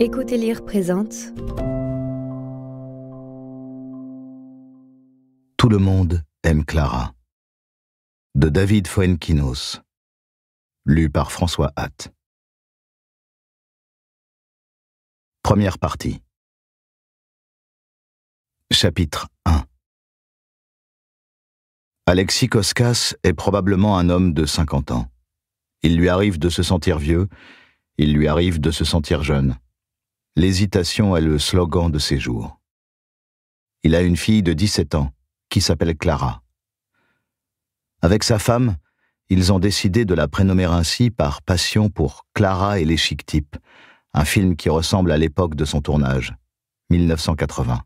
Écoute et lire présente Tout le monde aime Clara, de David Fuenquinos, lu par François Hatt. Première partie. Chapitre 1. Alexis Koskas est probablement un homme de 50 ans. Il lui arrive de se sentir vieux, il lui arrive de se sentir jeune. L'hésitation est le slogan de ses jours. Il a une fille de 17 ans, qui s'appelle Clara. Avec sa femme, ils ont décidé de la prénommer ainsi par passion pour Clara et les Chic Types, un film qui ressemble à l'époque de son tournage, 1980.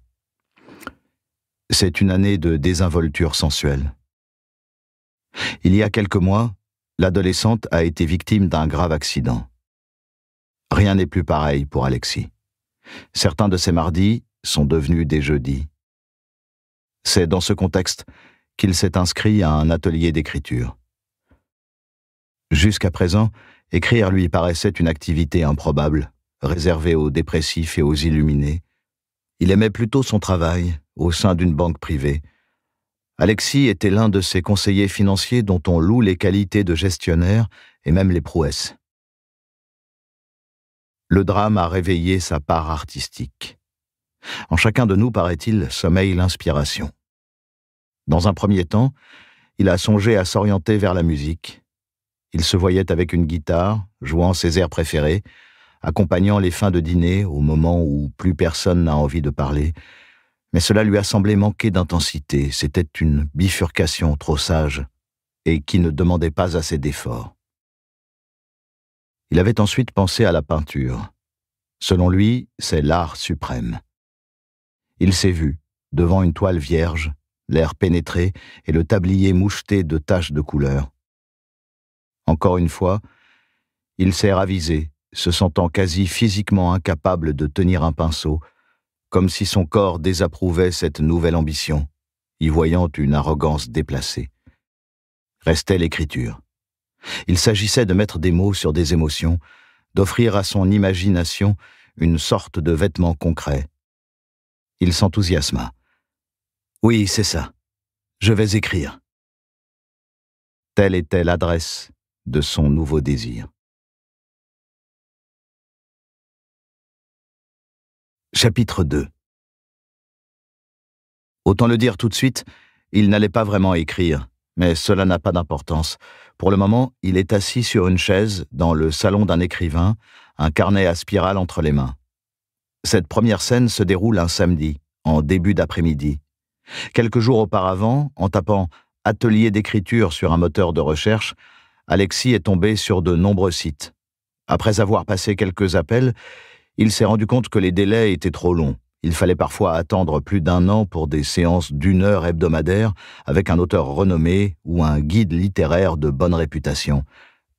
C'est une année de désinvolture sensuelle. Il y a quelques mois, l'adolescente a été victime d'un grave accident. Rien n'est plus pareil pour Alexis. Certains de ses mardis sont devenus des jeudis. C'est dans ce contexte qu'il s'est inscrit à un atelier d'écriture. Jusqu'à présent, écrire lui paraissait une activité improbable, réservée aux dépressifs et aux illuminés. Il aimait plutôt son travail, au sein d'une banque privée. Alexis était l'un de ces conseillers financiers dont on loue les qualités de gestionnaire et même les prouesses. Le drame a réveillé sa part artistique. En chacun de nous, paraît-il, sommeille l'inspiration. Dans un premier temps, il a songé à s'orienter vers la musique. Il se voyait avec une guitare, jouant ses airs préférés, accompagnant les fins de dîner au moment où plus personne n'a envie de parler. Mais cela lui a semblé manquer d'intensité. C'était une bifurcation trop sage et qui ne demandait pas assez d'efforts. Il avait ensuite pensé à la peinture. Selon lui, c'est l'art suprême. Il s'est vu, devant une toile vierge, l'air pénétré et le tablier moucheté de taches de couleur. Encore une fois, il s'est ravisé, se sentant quasi physiquement incapable de tenir un pinceau, comme si son corps désapprouvait cette nouvelle ambition, y voyant une arrogance déplacée. Restait l'écriture. Il s'agissait de mettre des mots sur des émotions, d'offrir à son imagination une sorte de vêtement concret. Il s'enthousiasma. « Oui, c'est ça. Je vais écrire. » Telle était l'adresse de son nouveau désir. Chapitre 2. Autant le dire tout de suite, il n'allait pas vraiment écrire, mais cela n'a pas d'importance. Pour le moment, il est assis sur une chaise dans le salon d'un écrivain, un carnet à spirale entre les mains. Cette première scène se déroule un samedi, en début d'après-midi. Quelques jours auparavant, en tapant « atelier d'écriture » sur un moteur de recherche, Alexis est tombé sur de nombreux sites. Après avoir passé quelques appels, il s'est rendu compte que les délais étaient trop longs. Il fallait parfois attendre plus d'1 an pour des séances d'1 heure hebdomadaire avec un auteur renommé ou un guide littéraire de bonne réputation.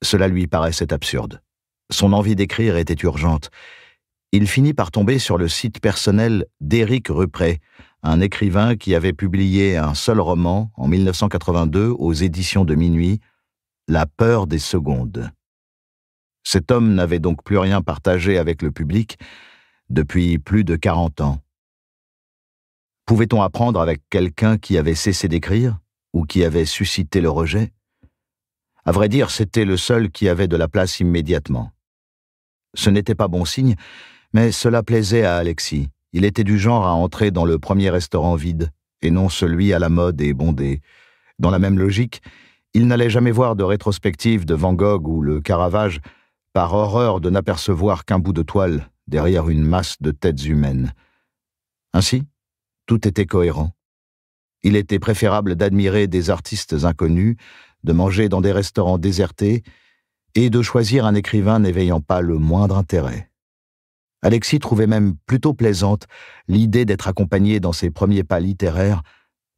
Cela lui paraissait absurde. Son envie d'écrire était urgente. Il finit par tomber sur le site personnel d'Éric Ruprey, un écrivain qui avait publié un seul roman en 1982 aux éditions de Minuit, La peur des secondes. Cet homme n'avait donc plus rien partagé avec le public depuis plus de 40 ans. Pouvait-on apprendre avec quelqu'un qui avait cessé d'écrire ou qui avait suscité le rejet? À vrai dire, c'était le seul qui avait de la place immédiatement. Ce n'était pas bon signe, mais cela plaisait à Alexis. Il était du genre à entrer dans le premier restaurant vide, et non celui à la mode et bondé. Dans la même logique, il n'allait jamais voir de rétrospective de Van Gogh ou le Caravage, par horreur de n'apercevoir qu'un bout de toile derrière une masse de têtes humaines. Ainsi, tout était cohérent. Il était préférable d'admirer des artistes inconnus, de manger dans des restaurants désertés et de choisir un écrivain n'éveillant pas le moindre intérêt. Alexis trouvait même plutôt plaisante l'idée d'être accompagné dans ses premiers pas littéraires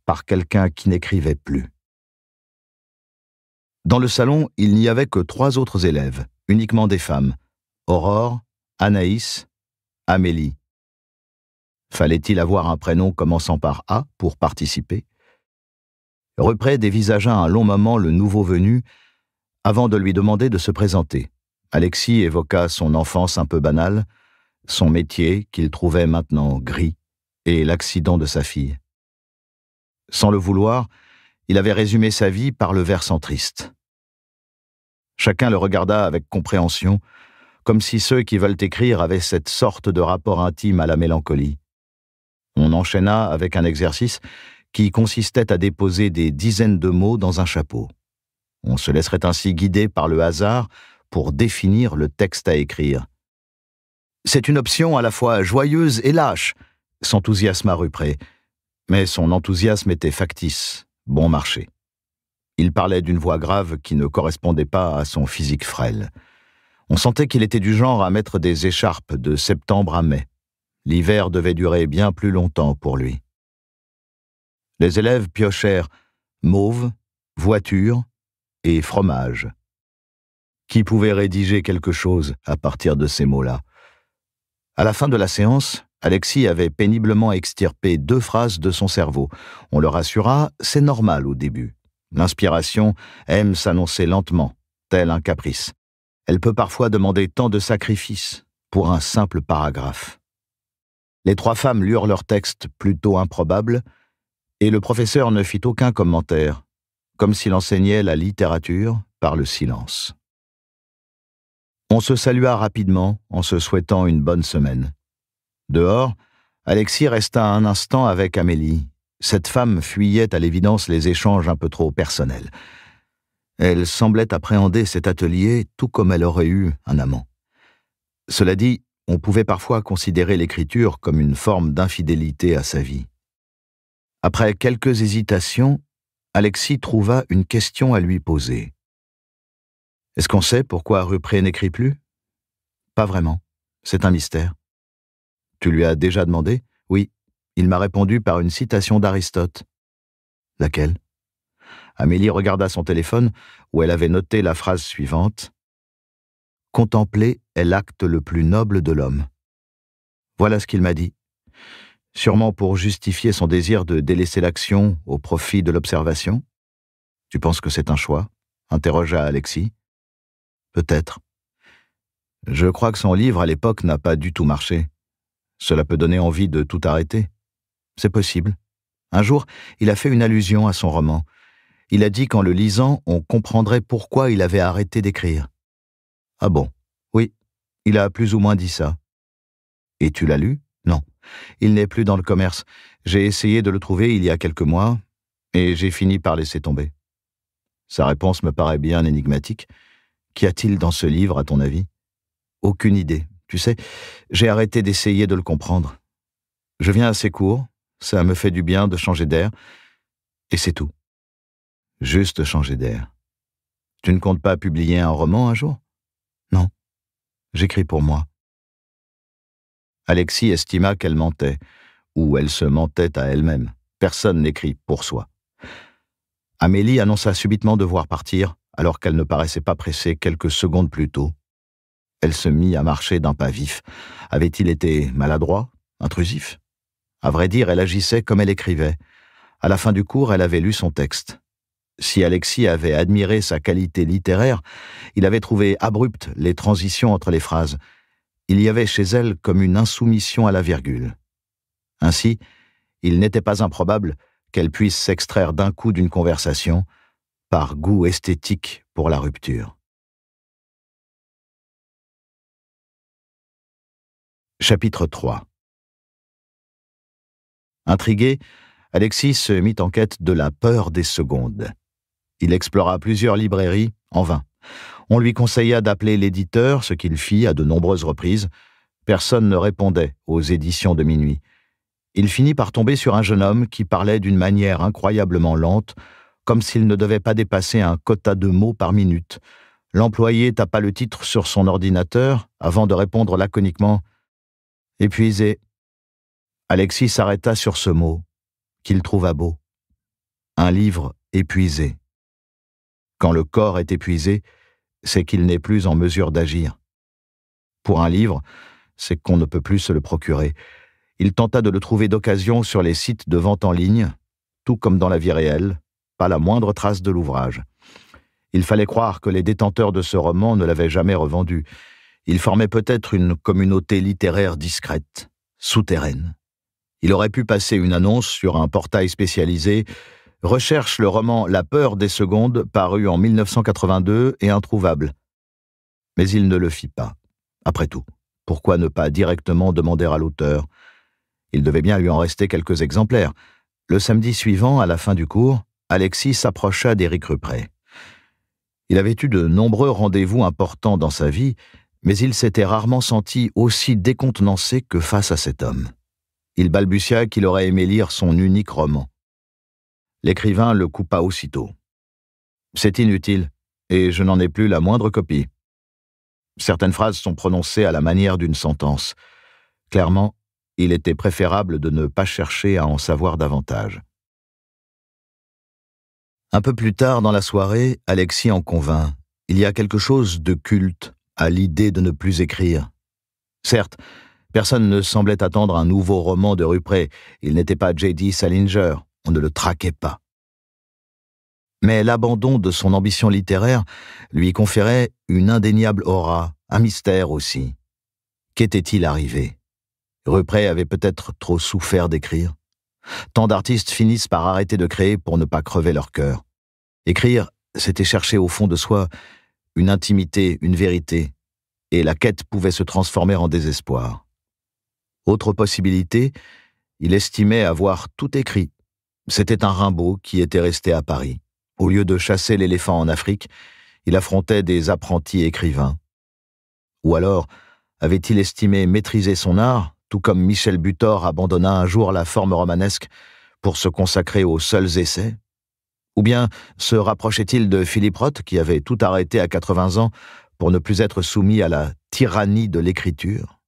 par quelqu'un qui n'écrivait plus. Dans le salon, il n'y avait que 3 autres élèves, uniquement des femmes, Aurore, Anaïs, Amélie. Fallait-il avoir un prénom commençant par A pour participer? Ruprey dévisagea un long moment le nouveau venu avant de lui demander de se présenter. Alexis évoqua son enfance un peu banale, son métier qu'il trouvait maintenant gris, et l'accident de sa fille. Sans le vouloir, il avait résumé sa vie par le versant triste. Chacun le regarda avec compréhension, comme si ceux qui veulent écrire avaient cette sorte de rapport intime à la mélancolie. On enchaîna avec un exercice qui consistait à déposer des dizaines de mots dans un chapeau. On se laisserait ainsi guider par le hasard pour définir le texte à écrire. « C'est une option à la fois joyeuse et lâche », s'enthousiasma Rupré, mais son enthousiasme était factice, bon marché. Il parlait d'une voix grave qui ne correspondait pas à son physique frêle. On sentait qu'il était du genre à mettre des écharpes de septembre à mai. L'hiver devait durer bien plus longtemps pour lui. Les élèves piochèrent mauve, voiture et fromage. Qui pouvait rédiger quelque chose à partir de ces mots-là? À la fin de la séance, Alexis avait péniblement extirpé 2 phrases de son cerveau. On le rassura, c'est normal au début. L'inspiration aime s'annoncer lentement, tel un caprice. Elle peut parfois demander tant de sacrifices pour un simple paragraphe. Les 3 femmes lurent leur texte plutôt improbable, et le professeur ne fit aucun commentaire, comme s'il enseignait la littérature par le silence. On se salua rapidement en se souhaitant une bonne semaine. Dehors, Alexis resta un instant avec Amélie. Cette femme fuyait à l'évidence les échanges un peu trop personnels. Elle semblait appréhender cet atelier tout comme elle aurait eu un amant. Cela dit, on pouvait parfois considérer l'écriture comme une forme d'infidélité à sa vie. Après quelques hésitations, Alexis trouva une question à lui poser. « Est-ce qu'on sait pourquoi Rupré n'écrit plus ?»« Pas vraiment. C'est un mystère. »« Tu lui as déjà demandé ?»« Oui. Il m'a répondu par une citation d'Aristote. »« Laquelle ?» Amélie regarda son téléphone où elle avait noté la phrase suivante. « Contempler est l'acte le plus noble de l'homme. » Voilà ce qu'il m'a dit. Sûrement pour justifier son désir de délaisser l'action au profit de l'observation. « Tu penses que c'est un choix ?» interrogea Alexis. « Peut-être. Je crois que son livre à l'époque n'a pas du tout marché. Cela peut donner envie de tout arrêter. C'est possible. Un jour, il a fait une allusion à son roman. Il a dit qu'en le lisant, on comprendrait pourquoi il avait arrêté d'écrire. »« Ah bon ? Oui, il a plus ou moins dit ça. »« Et tu l'as lu ? Non. Il n'est plus dans le commerce. J'ai essayé de le trouver il y a quelques mois, et j'ai fini par laisser tomber. » Sa réponse me paraît bien énigmatique. Qu'y a-t-il dans ce livre, à ton avis ? Aucune idée. Tu sais, j'ai arrêté d'essayer de le comprendre. Je viens assez court, ça me fait du bien de changer d'air, et c'est tout. Juste changer d'air. Tu ne comptes pas publier un roman un jour ? Non. J'écris pour moi. Alexis estima qu'elle mentait, ou elle se mentait à elle-même. Personne n'écrit pour soi. Amélie annonça subitement devoir partir, alors qu'elle ne paraissait pas pressée quelques secondes plus tôt. Elle se mit à marcher d'un pas vif. Avait-il été maladroit, intrusif ? À vrai dire, elle agissait comme elle écrivait. À la fin du cours, elle avait lu son texte. Si Alexis avait admiré sa qualité littéraire, il avait trouvé abruptes les transitions entre les phrases. Il y avait chez elle comme une insoumission à la virgule. Ainsi, il n'était pas improbable qu'elle puisse s'extraire d'un coup d'une conversation par goût esthétique pour la rupture. Chapitre 3. Intrigué, Alexis se mit en quête de la peur des secondes. Il explora plusieurs librairies, en vain. On lui conseilla d'appeler l'éditeur, ce qu'il fit à de nombreuses reprises. Personne ne répondait aux éditions de minuit. Il finit par tomber sur un jeune homme qui parlait d'une manière incroyablement lente, comme s'il ne devait pas dépasser un quota de mots par minute. L'employé tapa le titre sur son ordinateur avant de répondre laconiquement « Épuisé ». Alexis s'arrêta sur ce mot, qu'il trouva beau. Un livre épuisé. Quand le corps est épuisé, c'est qu'il n'est plus en mesure d'agir. Pour un livre, c'est qu'on ne peut plus se le procurer. Il tenta de le trouver d'occasion sur les sites de vente en ligne, tout comme dans la vie réelle, pas la moindre trace de l'ouvrage. Il fallait croire que les détenteurs de ce roman ne l'avaient jamais revendu. Il formait peut-être une communauté littéraire discrète, souterraine. Il aurait pu passer une annonce sur un portail spécialisé « Recherche le roman La peur des secondes, paru en 1982 et introuvable ». Mais il ne le fit pas. Après tout, pourquoi ne pas directement demander à l'auteur? Il devait bien lui en rester quelques exemplaires. Le samedi suivant, à la fin du cours, Alexis s'approcha d'Éric Rupret. Il avait eu de nombreux rendez-vous importants dans sa vie, mais il s'était rarement senti aussi décontenancé que face à cet homme. Il balbutia qu'il aurait aimé lire son unique roman. L'écrivain le coupa aussitôt. « C'est inutile, et je n'en ai plus la moindre copie. » Certaines phrases sont prononcées à la manière d'une sentence. Clairement, il était préférable de ne pas chercher à en savoir davantage. Un peu plus tard dans la soirée, Alexis en convint. Il y a quelque chose de culte à l'idée de ne plus écrire. Certes, personne ne semblait attendre un nouveau roman de Rupret. Il n'était pas J.D. Salinger, on ne le traquait pas. Mais l'abandon de son ambition littéraire lui conférait une indéniable aura, un mystère aussi. Qu'était-il arrivé? Rupret avait peut-être trop souffert d'écrire. Tant d'artistes finissent par arrêter de créer pour ne pas crever leur cœur. Écrire, c'était chercher au fond de soi une intimité, une vérité, et la quête pouvait se transformer en désespoir. Autre possibilité, il estimait avoir tout écrit. C'était un Rimbaud qui était resté à Paris. Au lieu de chasser l'éléphant en Afrique, il affrontait des apprentis écrivains. Ou alors, avait-il estimé maîtriser son art, tout comme Michel Butor abandonna un jour la forme romanesque pour se consacrer aux seuls essais? Ou bien se rapprochait-il de Philippe Roth, qui avait tout arrêté à 80 ans pour ne plus être soumis à la tyrannie de l'écriture?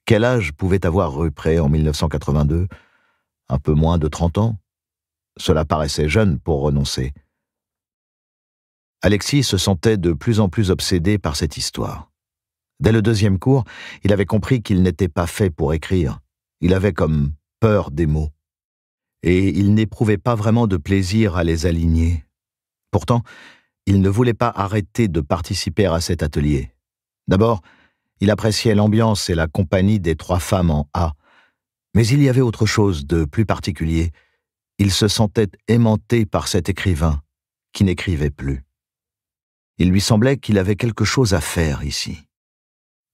Quel âge pouvait avoir Rupret en 1982? Un peu moins de 30 ans? Cela paraissait jeune pour renoncer. Alexis se sentait de plus en plus obsédé par cette histoire. Dès le deuxième cours, il avait compris qu'il n'était pas fait pour écrire. Il avait comme peur des mots. Et il n'éprouvait pas vraiment de plaisir à les aligner. Pourtant, il ne voulait pas arrêter de participer à cet atelier. D'abord, il appréciait l'ambiance et la compagnie des 3 femmes en A. Mais il y avait autre chose de plus particulier. Il se sentait aimanté par cet écrivain qui n'écrivait plus. Il lui semblait qu'il avait quelque chose à faire ici.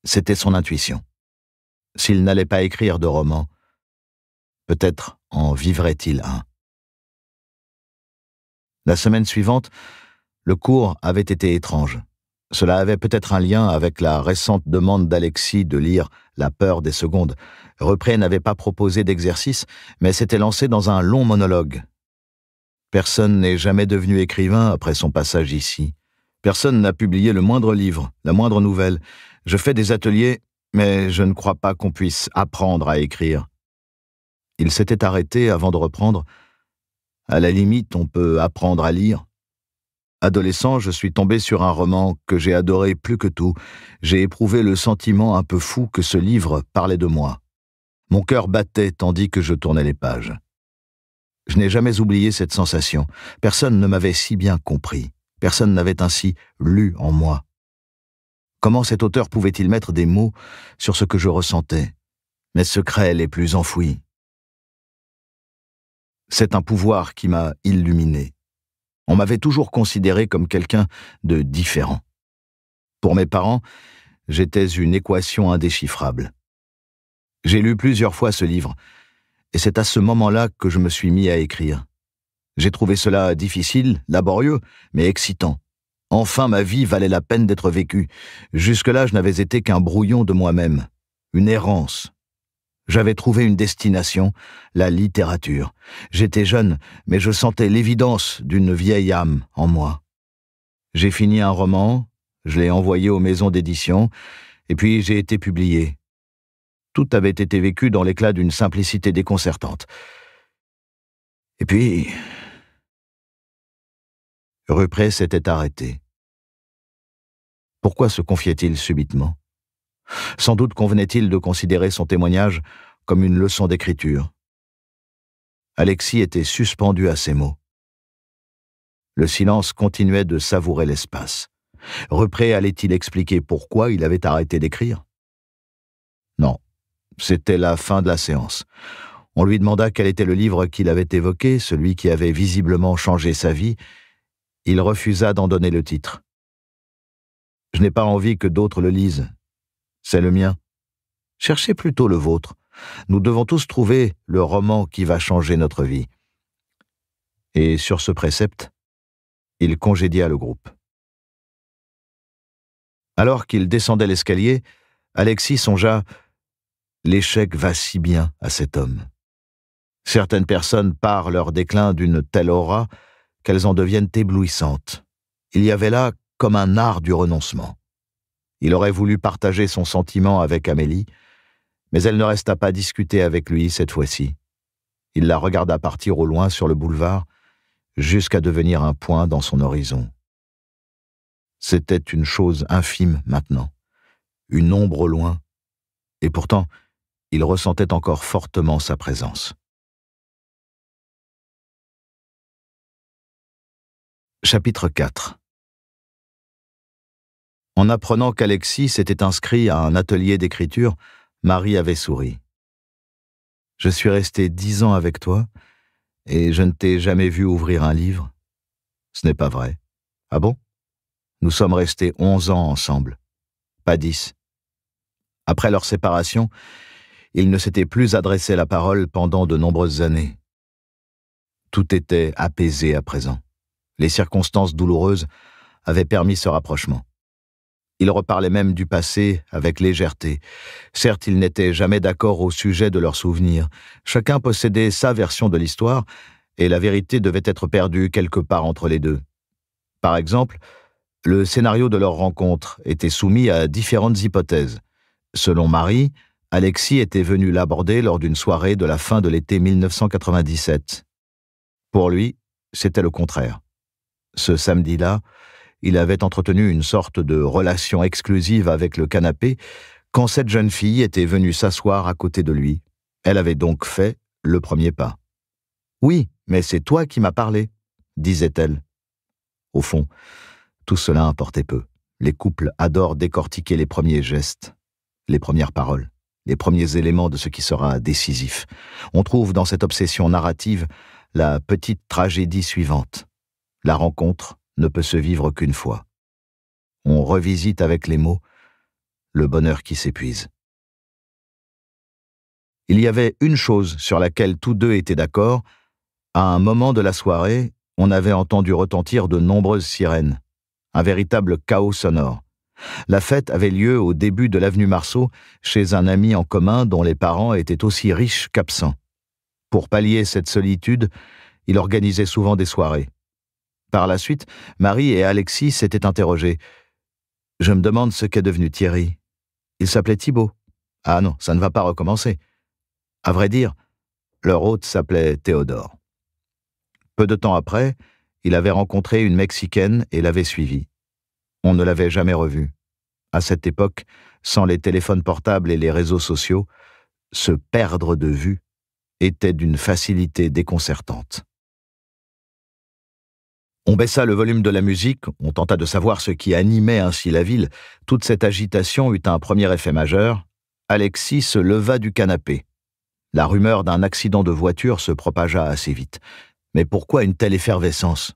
C'était son intuition. S'il n'allait pas écrire de roman, peut-être en vivrait-il un. La semaine suivante, le cours avait été étrange. Cela avait peut-être un lien avec la récente demande d'Alexis de lire La peur des secondes. Rupret n'avait pas proposé d'exercice, mais s'était lancé dans un long monologue. Personne n'est jamais devenu écrivain après son passage ici. Personne n'a publié le moindre livre, la moindre nouvelle. Je fais des ateliers, mais je ne crois pas qu'on puisse apprendre à écrire. Il s'était arrêté avant de reprendre. À la limite, on peut apprendre à lire. Adolescent, je suis tombé sur un roman que j'ai adoré plus que tout. J'ai éprouvé le sentiment un peu fou que ce livre parlait de moi. Mon cœur battait tandis que je tournais les pages. Je n'ai jamais oublié cette sensation. Personne ne m'avait si bien compris. Personne n'avait ainsi lu en moi. Comment cet auteur pouvait-il mettre des mots sur ce que je ressentais, mes secrets les plus enfouis? C'est un pouvoir qui m'a illuminé. On m'avait toujours considéré comme quelqu'un de différent. Pour mes parents, j'étais une équation indéchiffrable. J'ai lu plusieurs fois ce livre, et c'est à ce moment-là que je me suis mis à écrire. J'ai trouvé cela difficile, laborieux, mais excitant. Enfin, ma vie valait la peine d'être vécue. Jusque-là, je n'avais été qu'un brouillon de moi-même, une errance. J'avais trouvé une destination, la littérature. J'étais jeune, mais je sentais l'évidence d'une vieille âme en moi. J'ai fini un roman, je l'ai envoyé aux maisons d'édition, et puis j'ai été publié. Tout avait été vécu dans l'éclat d'une simplicité déconcertante. Et puis, Rupret s'était arrêté. Pourquoi se confiait-il subitement? Sans doute convenait-il de considérer son témoignage comme une leçon d'écriture. Alexis était suspendu à ces mots. Le silence continuait de savourer l'espace. Repré allait-il expliquer pourquoi il avait arrêté d'écrire? Non, c'était la fin de la séance. On lui demanda quel était le livre qu'il avait évoqué, celui qui avait visiblement changé sa vie. Il refusa d'en donner le titre. « Je n'ai pas envie que d'autres le lisent. C'est le mien. Cherchez plutôt le vôtre. Nous devons tous trouver le roman qui va changer notre vie. » Et sur ce précepte, il congédia le groupe. Alors qu'il descendait l'escalier, Alexis songea « L'échec va si bien à cet homme. » Certaines personnes parent leur déclin d'une telle aura qu'elles en deviennent éblouissantes. Il y avait là comme un art du renoncement. Il aurait voulu partager son sentiment avec Amélie, mais elle ne resta pas discuter avec lui cette fois-ci. Il la regarda partir au loin sur le boulevard, jusqu'à devenir un point dans son horizon. C'était une chose infime maintenant, une ombre au loin, et pourtant, il ressentait encore fortement sa présence. Chapitre 4. En apprenant qu'Alexis s'était inscrit à un atelier d'écriture, Marie avait souri. « Je suis resté 10 ans avec toi, et je ne t'ai jamais vu ouvrir un livre. Ce n'est pas vrai. Ah bon? Nous sommes restés 11 ans ensemble, pas 10. » Après leur séparation, ils ne s'étaient plus adressé la parole pendant de nombreuses années. Tout était apaisé à présent. Les circonstances douloureuses avaient permis ce rapprochement. Ils reparlaient même du passé avec légèreté. Certes, ils n'étaient jamais d'accord au sujet de leurs souvenirs. Chacun possédait sa version de l'histoire, et la vérité devait être perdue quelque part entre les deux. Par exemple, le scénario de leur rencontre était soumis à différentes hypothèses. Selon Marie, Alexis était venu l'aborder lors d'une soirée de la fin de l'été 1997. Pour lui, c'était le contraire. Ce samedi-là, il avait entretenu une sorte de relation exclusive avec le canapé quand cette jeune fille était venue s'asseoir à côté de lui. Elle avait donc fait le premier pas. « Oui, mais c'est toi qui m'as parlé », disait-elle. Au fond, tout cela importait peu. Les couples adorent décortiquer les premiers gestes, les premières paroles, les premiers éléments de ce qui sera décisif. On trouve dans cette obsession narrative la petite tragédie suivante. La rencontre ne peut se vivre qu'une fois. On revisite avec les mots le bonheur qui s'épuise. Il y avait une chose sur laquelle tous deux étaient d'accord. À un moment de la soirée, on avait entendu retentir de nombreuses sirènes. Un véritable chaos sonore. La fête avait lieu au début de l'avenue Marceau, chez un ami en commun dont les parents étaient aussi riches qu'absents. Pour pallier cette solitude, il organisait souvent des soirées. Par la suite, Marie et Alexis s'étaient interrogés. « Je me demande ce qu'est devenu Thierry. Il s'appelait Thibaut. Ah non, ça ne va pas recommencer. » À vrai dire, leur hôte s'appelait Théodore. Peu de temps après, il avait rencontré une Mexicaine et l'avait suivie. On ne l'avait jamais revue. À cette époque, sans les téléphones portables et les réseaux sociaux, se perdre de vue était d'une facilité déconcertante. On baissa le volume de la musique, on tenta de savoir ce qui animait ainsi la ville. Toute cette agitation eut un premier effet majeur. Alexis se leva du canapé. La rumeur d'un accident de voiture se propagea assez vite. Mais pourquoi une telle effervescence?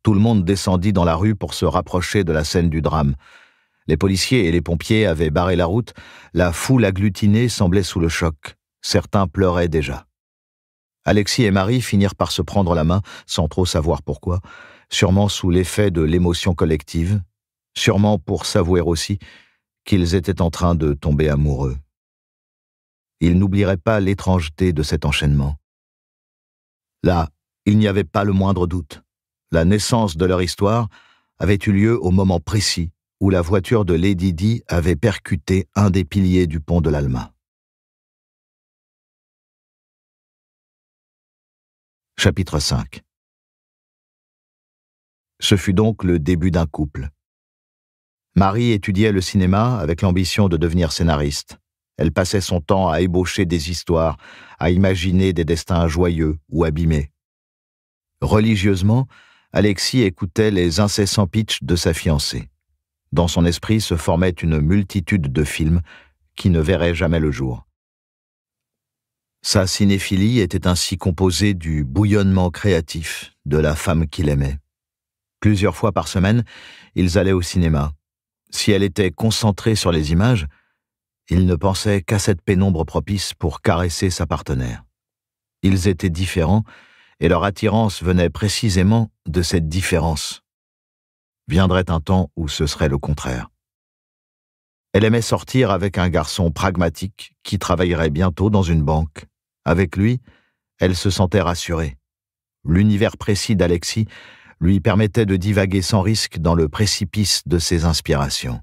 Tout le monde descendit dans la rue pour se rapprocher de la scène du drame. Les policiers et les pompiers avaient barré la route. La foule agglutinée semblait sous le choc. Certains pleuraient déjà. Alexis et Marie finirent par se prendre la main, sans trop savoir pourquoi, sûrement sous l'effet de l'émotion collective, sûrement pour s'avouer aussi qu'ils étaient en train de tomber amoureux. Ils n'oublieraient pas l'étrangeté de cet enchaînement. Là, il n'y avait pas le moindre doute. La naissance de leur histoire avait eu lieu au moment précis où la voiture de Lady Di avait percuté un des piliers du pont de l'Alma. Chapitre 5. Ce fut donc le début d'un couple. Marie étudiait le cinéma avec l'ambition de devenir scénariste. Elle passait son temps à ébaucher des histoires, à imaginer des destins joyeux ou abîmés. Religieusement, Alexis écoutait les incessants pitchs de sa fiancée. Dans son esprit se formait une multitude de films qui ne verraient jamais le jour. Sa cinéphilie était ainsi composée du bouillonnement créatif de la femme qu'il aimait. Plusieurs fois par semaine, ils allaient au cinéma. Si elle était concentrée sur les images, il ne pensait qu'à cette pénombre propice pour caresser sa partenaire. Ils étaient différents, et leur attirance venait précisément de cette différence. Viendrait un temps où ce serait le contraire. Elle aimait sortir avec un garçon pragmatique qui travaillerait bientôt dans une banque. Avec lui, elle se sentait rassurée. L'univers précis d'Alexis lui permettait de divaguer sans risque dans le précipice de ses inspirations.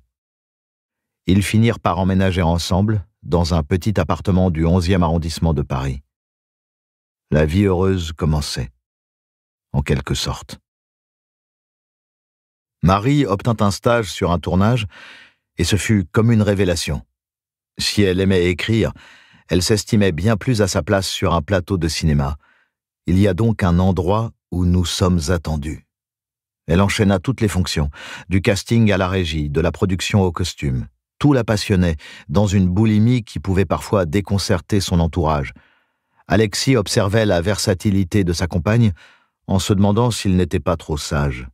Ils finirent par emménager ensemble dans un petit appartement du 11e arrondissement de Paris. La vie heureuse commençait, en quelque sorte. Marie obtint un stage sur un tournage et ce fut comme une révélation. Si elle aimait écrire, elle s'estimait bien plus à sa place sur un plateau de cinéma. Il y a donc un endroit où nous sommes attendus. Elle enchaîna toutes les fonctions, du casting à la régie, de la production au costume. Tout la passionnait, dans une boulimie qui pouvait parfois déconcerter son entourage. Alexis observait la versatilité de sa compagne en se demandant s'il n'était pas trop sage.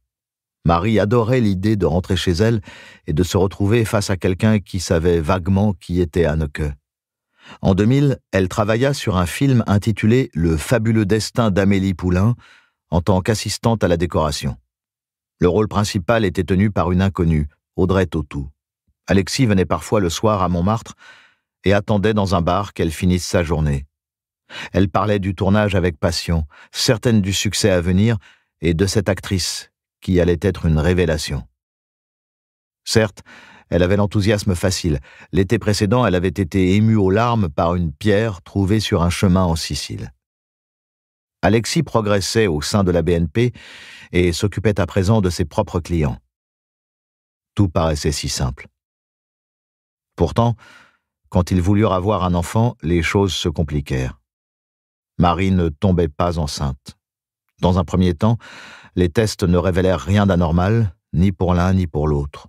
Marie adorait l'idée de rentrer chez elle et de se retrouver face à quelqu'un qui savait vaguement qui était Anneke. En 2000, elle travailla sur un film intitulé « Le fabuleux destin d'Amélie Poulain » en tant qu'assistante à la décoration. Le rôle principal était tenu par une inconnue, Audrey Tautou. Alexis venait parfois le soir à Montmartre et attendait dans un bar qu'elle finisse sa journée. Elle parlait du tournage avec passion, certaine du succès à venir et de cette actrice qui allait être une révélation. Certes, elle avait l'enthousiasme facile. L'été précédent, elle avait été émue aux larmes par une pierre trouvée sur un chemin en Sicile. Alexis progressait au sein de la BNP et s'occupait à présent de ses propres clients. Tout paraissait si simple. Pourtant, quand ils voulurent avoir un enfant, les choses se compliquèrent. Marie ne tombait pas enceinte. Dans un premier temps, les tests ne révélèrent rien d'anormal, ni pour l'un ni pour l'autre.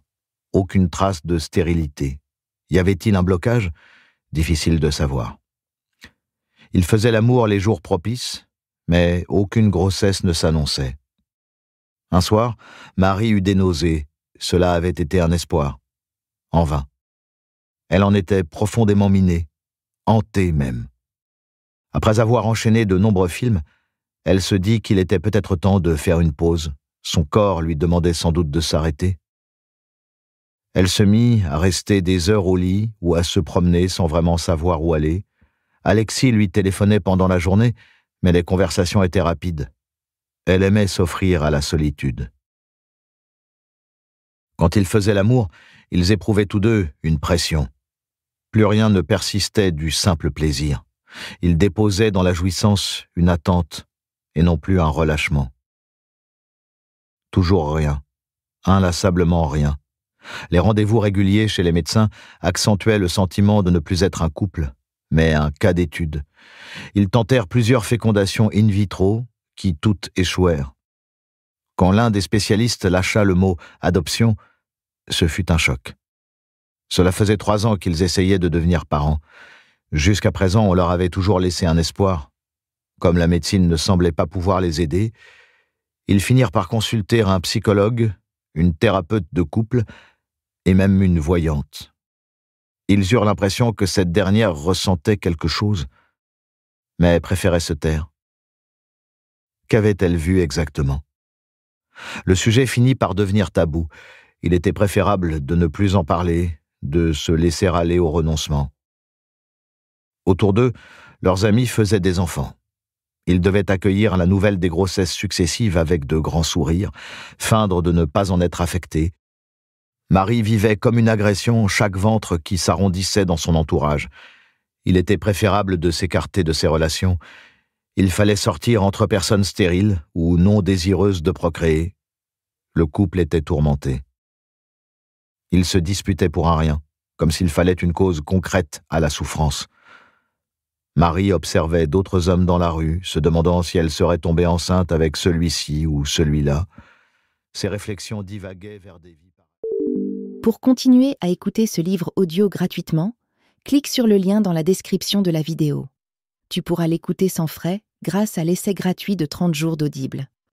Aucune trace de stérilité. Y avait-il un blocage? Difficile de savoir. Ils faisaient l'amour les jours propices, mais aucune grossesse ne s'annonçait. Un soir, Marie eut des nausées. Cela avait été un espoir. En vain. Elle en était profondément minée, hantée même. Après avoir enchaîné de nombreux films, elle se dit qu'il était peut-être temps de faire une pause. Son corps lui demandait sans doute de s'arrêter. Elle se mit à rester des heures au lit ou à se promener sans vraiment savoir où aller. Alexis lui téléphonait pendant la journée, mais les conversations étaient rapides. Elle aimait s'offrir à la solitude. Quand ils faisaient l'amour, ils éprouvaient tous deux une pression. Plus rien ne persistait du simple plaisir. Ils déposaient dans la jouissance une attente et non plus un relâchement. Toujours rien, inlassablement rien. Les rendez-vous réguliers chez les médecins accentuaient le sentiment de ne plus être un couple, mais un cas d'étude. Ils tentèrent plusieurs fécondations in vitro, qui toutes échouèrent. Quand l'un des spécialistes lâcha le mot « adoption », ce fut un choc. Cela faisait 3 ans qu'ils essayaient de devenir parents. Jusqu'à présent, on leur avait toujours laissé un espoir. Comme la médecine ne semblait pas pouvoir les aider, ils finirent par consulter un psychologue, une thérapeute de couple et même une voyante. Ils eurent l'impression que cette dernière ressentait quelque chose, mais préférait se taire. Qu'avait-elle vu exactement? Le sujet finit par devenir tabou. Il était préférable de ne plus en parler, de se laisser aller au renoncement. Autour d'eux, leurs amis faisaient des enfants. Ils devaient accueillir la nouvelle des grossesses successives avec de grands sourires, feindre de ne pas en être affectés. Marie vivait comme une agression chaque ventre qui s'arrondissait dans son entourage. Il était préférable de s'écarter de ces relations. Il fallait sortir entre personnes stériles ou non désireuses de procréer. Le couple était tourmenté. Ils se disputaient pour un rien, comme s'il fallait une cause concrète à la souffrance. Marie observait d'autres hommes dans la rue, se demandant si elle serait tombée enceinte avec celui-ci ou celui-là. Ses réflexions divaguaient vers des vies... Pour continuer à écouter ce livre audio gratuitement, clique sur le lien dans la description de la vidéo. Tu pourras l'écouter sans frais grâce à l'essai gratuit de 30 jours d'Audible.